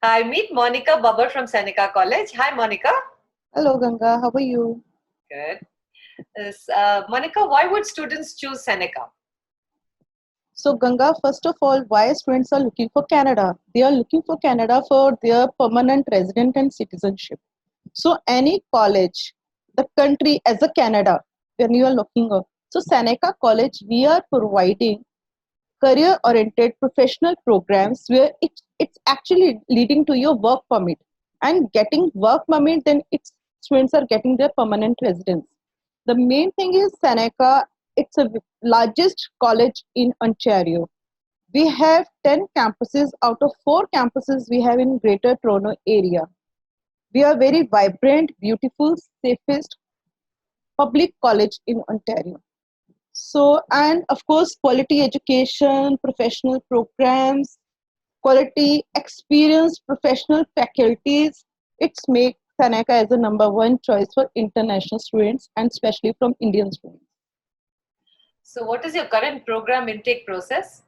Hi, meet Monica Bubber from Seneca College. Hi, Monica. Hello, Ganga. How are you? Good. Monica, why would students choose Seneca? So, Ganga, first of all, why students are looking for Canada? They are looking for Canada for their permanent resident and citizenship. So, any college, the country as a Canada, when you are looking up. So, Seneca College, we are providing career-oriented professional programs where it's actually leading to your work permit. And getting work permit, then it's students are getting their permanent residence. The main thing is Seneca, it's the largest college in Ontario. We have 10 campuses out of 4 campuses we have in Greater Toronto area. We are very vibrant, beautiful, safest public college in Ontario. So, and of course, quality education, professional programs, quality experience, professional faculties, it's make Seneca as a number one choice for international students and especially from Indian students. So, what is your current program intake process?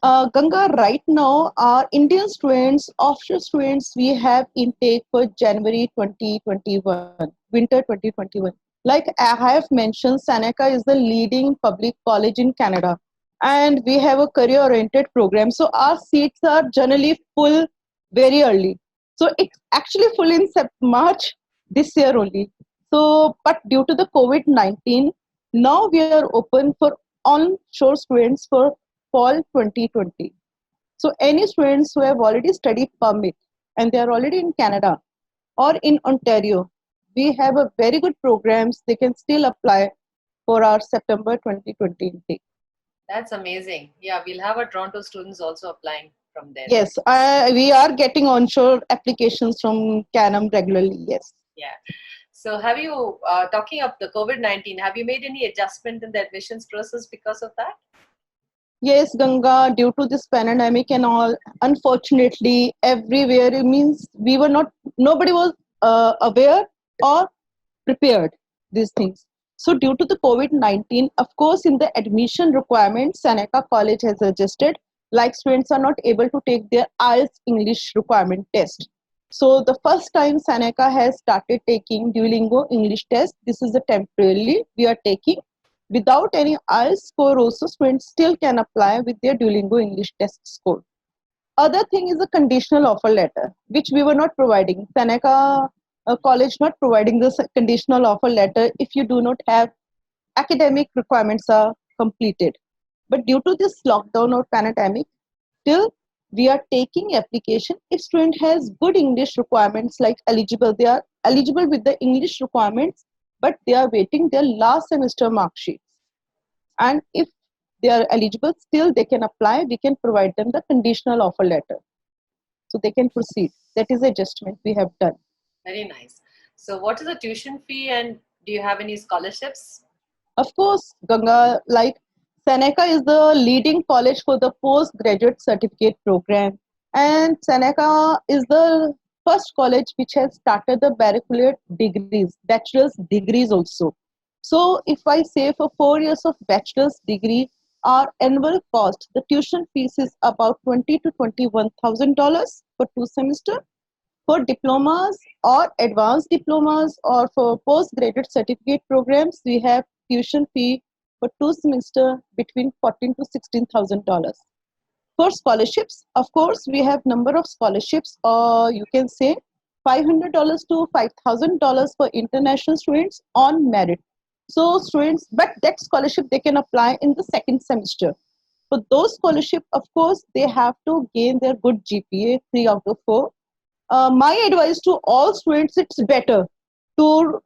Ganga, right now, our Indian students, offshore students, we have intake for January 2021, winter 2021. Like I have mentioned, Seneca is the leading public college in Canada, and we have a career-oriented program. So our seats are generally full very early. So it's actually full in March this year only. So, but due to the COVID-19, now we are open for onshore students for fall 2020. So any students who have already studied permit and they are already in Canada or in Ontario, we have a very good programs. They can still apply for our September 2020 intake. That's amazing. Yeah, we'll have our Toronto students also applying from there. Yes, we are getting onshore applications from CanAm regularly. Yes. Yeah. So, have you, talking of the COVID-19, have you made any adjustment in the admissions process because of that? Yes, Ganga, due to this pandemic and all, unfortunately, everywhere, it means we were not, nobody was aware or prepared these things. So, due to the COVID-19, of course, in the admission requirements, Seneca College has adjusted, like students are not able to take their IELTS English requirement test. So, the first time Seneca has started taking Duolingo English test, this is a temporarily we are taking without any IELTS score also students still can apply with their Duolingo English test score. Other thing is a conditional offer letter, which we were not providing. Seneca college not providing this conditional offer letter if you do not have academic requirements are completed. But due to this lockdown or pandemic, still we are taking application if student has good English requirements like eligible, they are eligible with the English requirements, but they are waiting their last semester mark sheets. And if they are eligible, still they can apply. We can provide them the conditional offer letter so they can proceed. That is the adjustment we have done. Very nice. So, what is the tuition fee and do you have any scholarships? Of course, Ganga, like Seneca is the leading college for the postgraduate certificate program, and Seneca is the first college which has started the baccalaureate degrees, bachelor's degrees also. So, if I say for 4 years of bachelor's degree, our annual cost, the tuition fees is about $20,000 to $21,000 for 2 semesters. For diplomas or advanced diplomas or for postgraduate certificate programs, we have tuition fee for 2 semesters between $14,000 to $16,000. For scholarships, of course, we have number of scholarships, or you can say $500 to $5,000 for international students on merit. So students, but that scholarship they can apply in the second semester. For those scholarship, of course, they have to gain their good GPA, 3 out of 4. My advice to all students, it's better to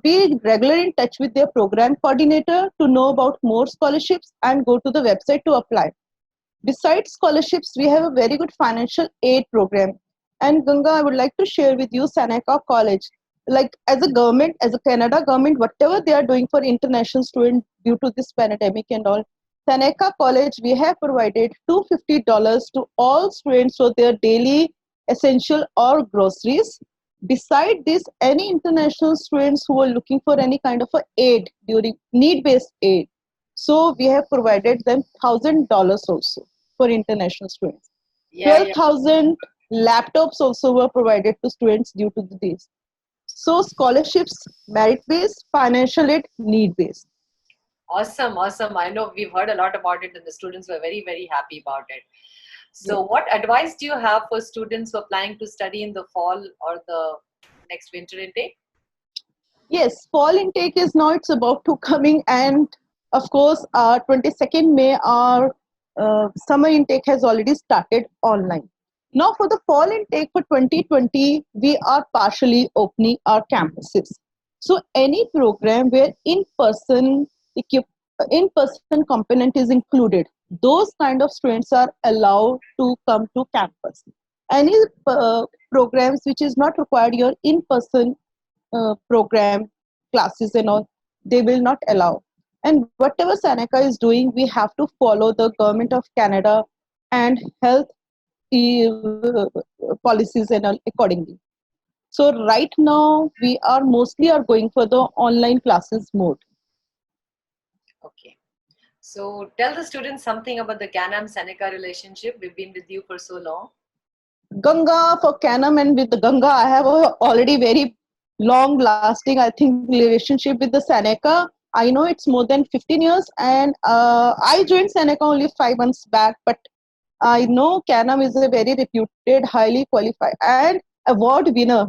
be regular in touch with their program coordinator to know about more scholarships and go to the website to apply. Besides scholarships, we have a very good financial aid program. And Ganga, I would like to share with you Seneca College. Like as a government, as a Canada government, whatever they are doing for international students due to this pandemic and all, Seneca College, we have provided $250 to all students for their daily essential or groceries. Beside this, any international students who are looking for any kind of a aid during need-based aid, so we have provided them $1,000 also for international students. Yeah, yeah. 12,000. Laptops also were provided to students due to this. So scholarships, merit-based, financial aid, need-based. Awesome, awesome. I know we've heard a lot about it, and the students were very, very happy about it. Yes. So, what advice do you have for students who are planning to study in the fall or the next winter intake? Yes, fall intake is now it's about to coming, and of course, 22nd May, our summer intake has already started online. Now, for the fall intake for 2020, we are partially opening our campuses. So, any program where in-person component is included, those kind of students are allowed to come to campus. Any programs which is not required your in-person program, classes and all, they will not allow. And whatever Seneca is doing, we have to follow the government of Canada and health policies and all accordingly. So right now we are mostly are going for the online classes mode. Okay. So, tell the students something about the Canam Seneca relationship. We've been with you for so long. Ganga for Canam, and with the Ganga, I have a already very long lasting, I think, relationship with the Seneca. I know it's more than 15 years, and I joined Seneca only 5 months back, but I know Canam is a very reputed, highly qualified, and award winner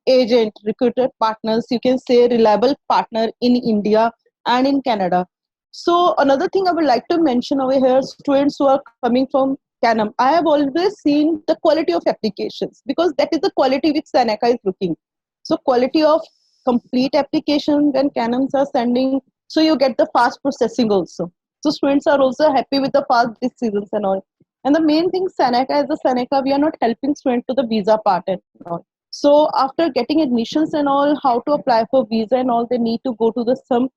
agent, recruiter partners, you can say reliable partner in India and in Canada. So another thing I would like to mention over here, students who are coming from Canam, I have always seen the quality of applications because that is the quality which Seneca is looking. So quality of complete application when Canams are sending, so you get the fast processing also. So students are also happy with the fast decisions and all. And the main thing Seneca is the Seneca, we are not helping students to the visa part and all. So after getting admissions and all, how to apply for visa and all, they need to go to the some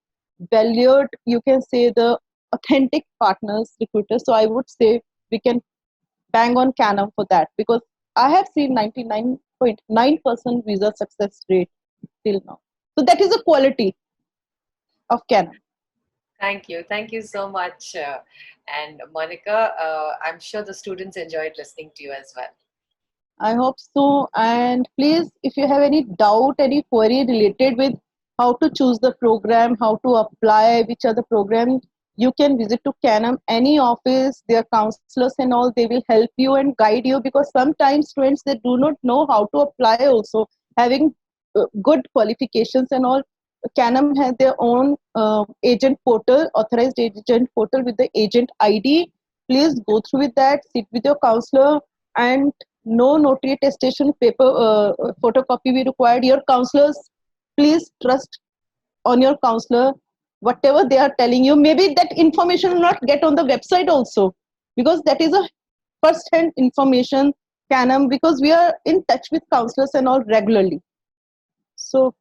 valued, you can say the authentic partners, recruiters. So I would say we can bang on Canam for that because I have seen 99.9% visa success rate till now. So that is the quality of Canam. Thank you. Thank you so much. And Monica, I'm sure the students enjoyed listening to you as well. I hope so. And please, if you have any doubt, any query related with how to choose the program, how to apply, which are the programs, you can visit to Canam, any office, their counselors and all, they will help you and guide you because sometimes students, they do not know how to apply also. Having good qualifications and all, Canam has their own agent portal, authorized agent portal with the agent ID. Please go through with that, sit with your counselor, and no notary attestation paper photocopy we required. Your counselors, please trust on your counselor. Whatever they are telling you, maybe that information will not get on the website also because that is a first hand information. Canam, because we are in touch with counselors and all regularly, so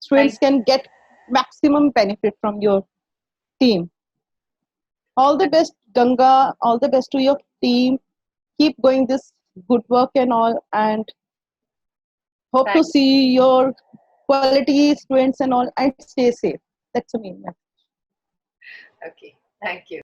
students Thank can get maximum benefit from your team. All the best, Ganga. All the best to your team. Keep going this good work and all, and hope to thank see your quality students and all, and stay safe. That's the main message. Okay. Thank you.